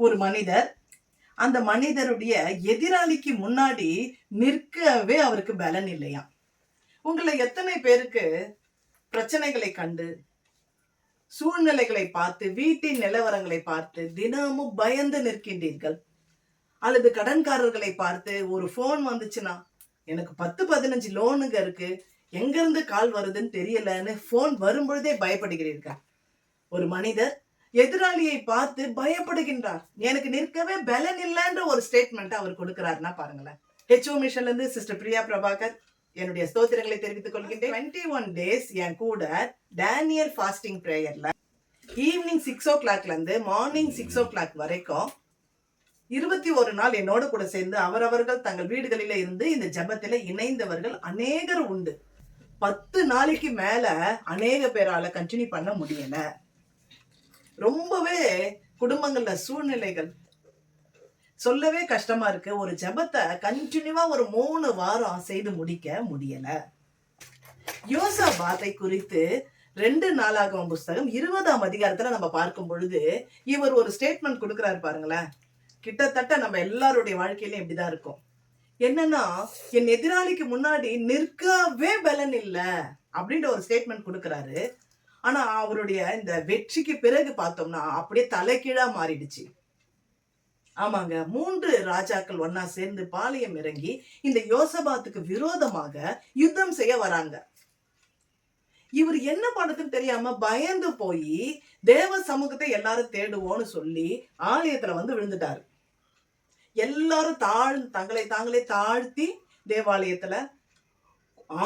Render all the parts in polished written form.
ஒரு மனிதர். அந்த மனிதருடைய எதிராளிக்கு முன்னாடி நிற்கவே அவருக்கு பலன் இல்லையா. உங்களை எத்தனை பேருக்கு பிரச்சனைகளை கண்டு, சூழ்நிலைகளை பார்த்து, வீட்டின் நிலவரங்களை பார்த்து தினமும் பயந்து நிற்கின்றீர்கள்? அல்லது கடன்காரர்களை பார்த்து ஒரு போன் வந்துச்சுன்னா, எனக்கு 10-15 லோனுங்க இருக்கு, எங்க இருந்து கால் வருதுன்னு தெரியலன்னு போன் வரும்பொழுதே பயப்படுகிறீர்கள். ஒரு மனிதர் எதிராளியை பார்த்து பயப்படுகின்றார். எனக்கு நிற்கவே பலன் இல்லைன்ற ஒரு ஸ்டேட்மெண்ட் அவர் கொடுக்கிறாருன்னா பாருங்களேன். ஹெச்ஓ மிஷன்ல இருந்து சிஸ்டர் பிரியா பிரபாகர் என்னுடைய ஸ்தோத்திரங்களை தெரிவித்துக் கொள்கின்றேன். 21 days என் கூட டேனியல் ஃபாஸ்டிங் பிரேயர்ல ஈவினிங் 6 o'clock இருந்து மார்னிங் 6 o'clock வரைக்கும் 21 நாள் என்னோட கூட சேர்ந்து அவரவர்கள் தங்கள் வீடுகளில இருந்து இந்த ஜபத்தில இணைந்தவர்கள் அநேகர் உண்டு. 10 நாளைக்கு மேல அநேக பேரால கண்டினியூ பண்ண முடியல. ரொம்பவே குடும்பங்கள்ல சூழ்நிலைகள் சொல்லவே கஷ்டமா இருக்கு. ஒரு ஜபத்தை கண்டினியூவா ஒரு 3 வாரம் செய்து முடிக்க முடியல. யோசபாத்தை குறித்து 2 நாளாகமம் புஸ்தகம் 20ஆம் அதிகாரத்துல நம்ம பார்க்கும் பொழுது இவர் ஒரு ஸ்டேட்மெண்ட் கொடுக்கிறாரு பாருங்களேன். கிட்டத்தட்ட நம்ம எல்லாருடைய வாழ்க்கையிலும் இப்படிதான் இருக்கும். என்னன்னா, என் எதிராளிக்கு முன்னாடி நிற்கவே பலன் இல்ல அப்படின்ற ஒரு ஸ்டேட்மெண்ட் கொடுக்கிறாரு. ஆனா அவருடைய இந்த வெற்றிக்கு பிறகு பார்த்தோம்னா அப்படியே தலைகீழா மாறிடுச்சு. ஆமாங்க, 3 ராஜாக்கள் ஒன்னா சேர்ந்து பாளையம் இறங்கி இந்த யோசபாத்துக்கு விரோதமாக யுத்தம் செய்ய வராங்க. இவர் என்ன பண்றதுன்னு தெரியாம பயந்து போய் தேவ சமூகத்தை எல்லாரும் தேடுவோன்னு சொல்லி ஆலயத்துல வந்து விழுந்துட்டாரு. எல்லாரும் தங்களை தாங்களே தாழ்த்தி தேவாலயத்துல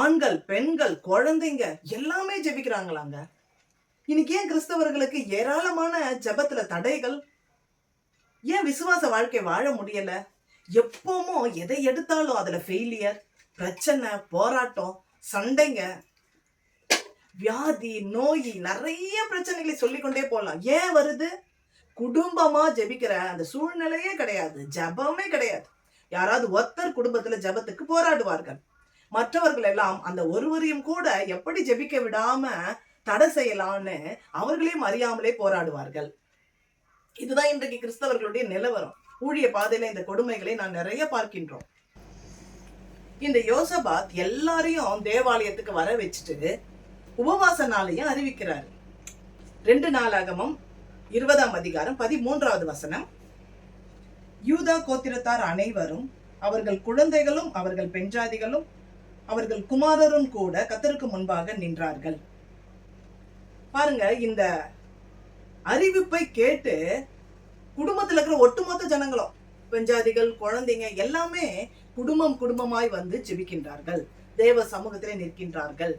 ஆண்கள், பெண்கள், குழந்தைங்க எல்லாமே ஜெபிக்கிறாங்களாங்க. இன்னைக்கு ஏன் கிறிஸ்தவர்களுக்கு ஏராளமான ஜபத்துல தடைகள்? ஏன் விசுவாச வாழ்க்கை வாழ முடியல? எப்பவும் எதை எடுத்தாலும் அதுல ஃபெயிலியர், பிரச்சனை, போராட்டம், சண்டைங்க, வியாதி, நோய், நிறைய பிரச்சனைகளை சொல்லிக்கொண்டே போகலாம். ஏன் வருது? குடும்பமா ஜெபிக்கிற அந்த சூழ்நிலையே கிடையாது, ஜபமே கிடையாது. யாராவது ஒருத்தர் குடும்பத்துல ஜபத்துக்கு போராடுவார்கள். மற்றவர்கள் எல்லாம் அந்த ஒருவரையும் கூட எப்படி ஜெபிக்க விடாம தடை செய்யலான்னு அவர்களையும் அறியாமலே போராடுவார்கள். இதுதான் இன்றைக்கு கிறிஸ்தவர்களுடைய நிலவரம். ஊழிய பாதையில இந்த கொடுமைகளை நான் நிறைய பார்க்கின்றோம். இந்த யோசபாத் எல்லாரையும் தேவாலயத்துக்கு வர வச்சுட்டு உபவாச நாளையும் அறிவிக்கிறாரு. 2 நாளாகமம் 20ஆம் அதிகாரம் 13வது வசனம். யூதா கோத்திரத்தார் அனைவரும், அவர்கள் குழந்தைகளும், அவர்கள் பெண்ஜாதிகளும், அவர்கள் குமாரரும் கூட கர்த்தருக்கு முன்பாக நின்றார்கள். பாருங்க, இந்த அறிவிப்பை கேட்டு குடும்பத்துல இருக்கிற ஒட்டுமொத்த ஜனங்களும், பெண்ஜாதிகள், குழந்தைங்க எல்லாமே குடும்பமாய் வந்து ஜெபிக்கின்றார்கள், தேவ சமூகத்திலே நிற்கின்றார்கள்.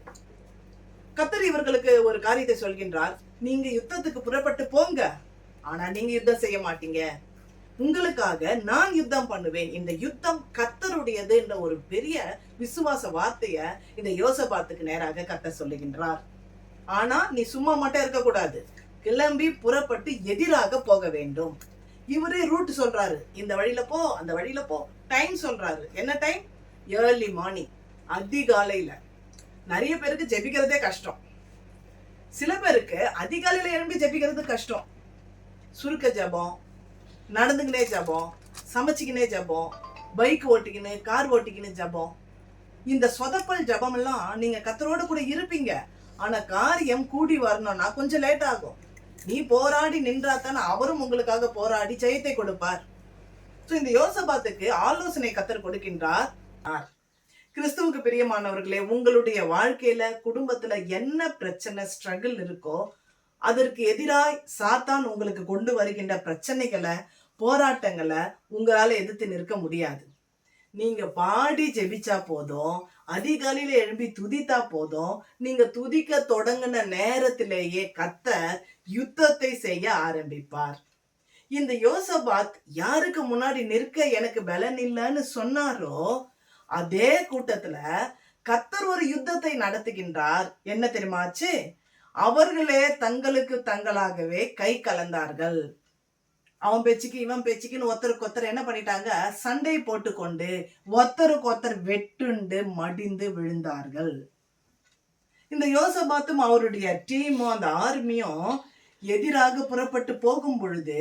கர்த்தர் இவர்களுக்கு ஒரு காரியத்தை சொல்கின்றார். நீங்க யுத்தத்துக்கு புறப்பட்டு போங்க, ஆனா நீங்க யுத்தம் செய்ய மாட்டீங்க, உங்களுக்காக நான் யுத்தம் பண்ணுவேன். இந்த யுத்தம் கர்த்தருடையது என்ற ஒரு பெரிய விசுவாச வார்த்தைய இந்த யோசபாத்துக்கு நேராக கர்த்தர் சொல்லுகின்றார். ஆனா நீ சும்மா மட்டும் இருக்க கூடாது, கிளம்பி புறப்பட்டு எதிராக போக வேண்டும். இவரே ரூட் சொல்றாரு, இந்த வழியில போ, அந்த வழியில போ. டைம் சொல்றாரு. என்ன டைம்? ஏர்லி மார்னிங், அதிகாலையில. நிறைய பேருக்கு ஜெபிக்கிறதே கஷ்டம். சில பேருக்கு அதிகாலையில எழும்பி ஜெபிக்கிறது கஷ்டம். சுருக்க ஜபம், நடந்துக்கினே ஜபம், சமைச்சிக்கினே ஜபம், பைக் ஓட்டிக்கின்னு, கார் ஓட்டிக்கின்னு ஜபம். இந்த சொதப்பல் ஜபம் எல்லாம் நீங்க கர்த்தரோட கூட இருப்பீங்க. ஆனா காரியம் கூடி வரணும்னா கொஞ்சம் லேட் ஆகும். நீ போராடி நின்றாத்தான அவரும் உங்களுக்காக போராடி ஜெயத்தை கொடுப்பார். இந்த யோசபாத்துக்கு ஆலோசனை கர்த்தர் கொடுக்கின்றார். கிறிஸ்துவுக்கு பிரியமானவர்களே, உங்களுடைய வாழ்க்கையில, குடும்பத்துல என்ன பிரச்சனை, ஸ்ட்ரகிள் இருக்கோ அதற்கு எதிராய் சாத்தான் உங்களுக்கு கொண்டு வருகின்ற பிரச்சனைகளை, போராட்டங்களை உங்களால எதிர்த்து நிற்க முடியாது. நீங்க பாடி ஜெபிச்சா போதும், அதிகாலையில எழும்பி துதித்தா போதும், நீங்க துதிக்க தொடங்கின நேரத்திலேயே கர்த்தர் யுத்தத்தை செய்ய ஆரம்பிப்பார். இந்த யோசபாத் யாருக்கு முன்னாடி நிற்க எனக்கு பலன் இல்லைன்னு சொன்னாரோ அதே கூட்டத்துல கர்த்தர் ஒரு யுத்தத்தை நடத்துகின்றார். என்ன தெரியுமாச்சு? அவர்களே தங்களுக்கு தங்களாகவே கை கலந்தார்கள். அவன் பேச்சுக்கு இவன் பேச்சுக்குன்னு ஒருத்தருக்கு ஒருத்தர் என்ன பண்ணிட்டாங்க? சண்டை போட்டுக்கொண்டு ஒருத்தருக்கு ஒருத்தர் வெட்டுண்டு மடிந்து விழுந்தார்கள். இந்த யோசபாத்தும் அவருடைய டீமும் அந்த ஆர்மியும் எதிராக புறப்பட்டு போகும் பொழுது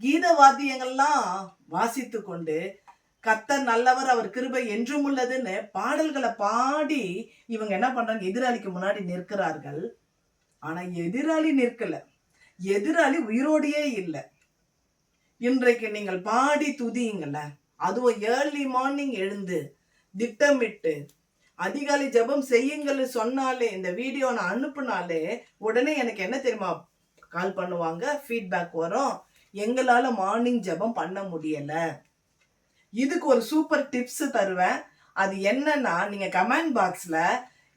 கீத வாத்தியங்கள்லாம் வாசித்து கொண்டு கர்த்தர் நல்லவர், அவர் கிருபை என்றும் உள்ளதுன்னு பாடல்களை பாடி இவங்க என்ன பண்றாங்க, எதிராளிக்கு முன்னாடி நிற்கிறார்கள். ஆனா எதிராளி நிற்கல, எதிராளி உயிரோடையே இல்லை. இன்றைக்கு நீங்கள் பாடி துதியுங்கள, அதுவும் ஏர்லி மார்னிங் எழுந்து திட்டமிட்டு அதிகாலை ஜெபம் செய்யுங்கள் சொன்னாலே, இந்த வீடியோ நான் அனுப்புனாலே உடனே எனக்கு என்ன தெரியுமா கால் பண்ணுவாங்க, ஃபீட்பேக் வரும், எங்களால மார்னிங் ஜெபம் பண்ண முடியல. இதுக்கு ஒரு சூப்பர் டிப்ஸ் தருவேன். அது என்னன்னா, நீங்க கமெண்ட் பாக்ஸ்ல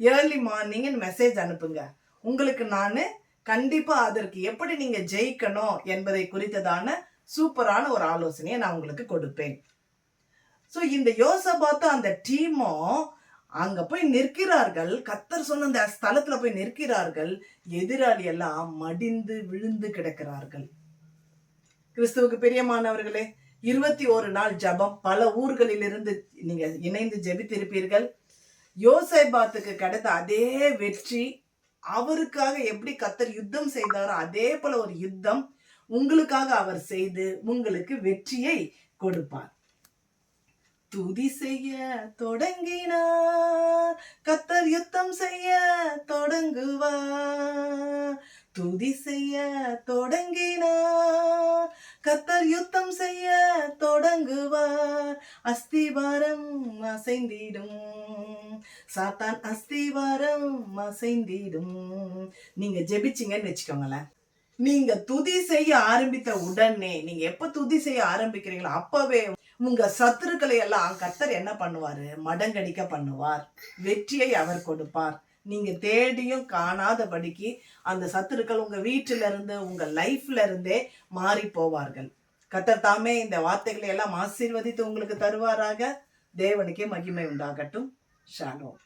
ஏர்லி மார்னிங் மெசேஜ் அனுப்புங்க. உங்களுக்கு நான் கண்டிப்பா அதற்கு எப்படி நீங்க ஜெயிக்கணும் என்பதை குறித்ததான சூப்பரான ஒரு ஆலோசனையை நான் உங்களுக்கு கொடுப்பேன். ஸோ இந்த யோசபாத்து அந்த டீமும் அங்க போய் நிற்கிறார்கள். கர்த்தர் சொன்ன அந்த ஸ்தலத்துல போய் நிற்கிறார்கள். எதிராளி எல்லாம் மடிந்து விழுந்து கிடக்கிறார்கள். கிறிஸ்துவுக்கு பிரியமானவர்களே, 21 நாள் ஜபம், பல ஊர்களில் இருந்து நீங்க இணைந்து ஜெபித்திருப்பீர்கள். யோசபாத்துக்கு கிடைத்த அதே வெற்றி, அவருக்காக எப்படி கர்த்தர் யுத்தம் செய்தாரோ அதே போல ஒரு யுத்தம் உங்களுக்காக அவர் செய்து உங்களுக்கு வெற்றியை கொடுப்பார். துதி செய்ய தொடங்கினார், கர்த்தர் யுத்தம் செய்ய தொடங்குவார். துதி செய்ய தொடங்கினார், கர்த்தர் யுத்தம் செய்ய தொடங்குவார். அஸ்திவாரம் அசைந்திடும், சாத்தான் அஸ்திவாரம் அசைந்திடும். நீங்க ஜெபிச்சிங்கன்னு வச்சுக்கோங்களேன், நீங்க துதி செய்ய ஆரம்பித்த உடனே, நீங்க எப்ப துதி செய்ய ஆரம்பிக்கிறீங்களோ அப்பவே உங்க சத்துருக்களை எல்லாம் கர்த்தர் என்ன பண்ணுவாரு, மடங்கடிக்க பண்ணுவார். வெற்றியை அவர் கொடுப்பார். நீங்க தேடியும் காணாதபடிக்கு அந்த சத்துருக்கள் உங்க வீட்டில இருந்து, உங்க லைஃப்ல இருந்தே மாறி போவார்கள். கர்த்தர் தாமே இந்த வார்த்தைகளை எல்லாம் ஆசீர்வதித்து உங்களுக்கு தருவாராக. தேவனுக்கே மகிமை உண்டாகட்டும். ஷாலோம்.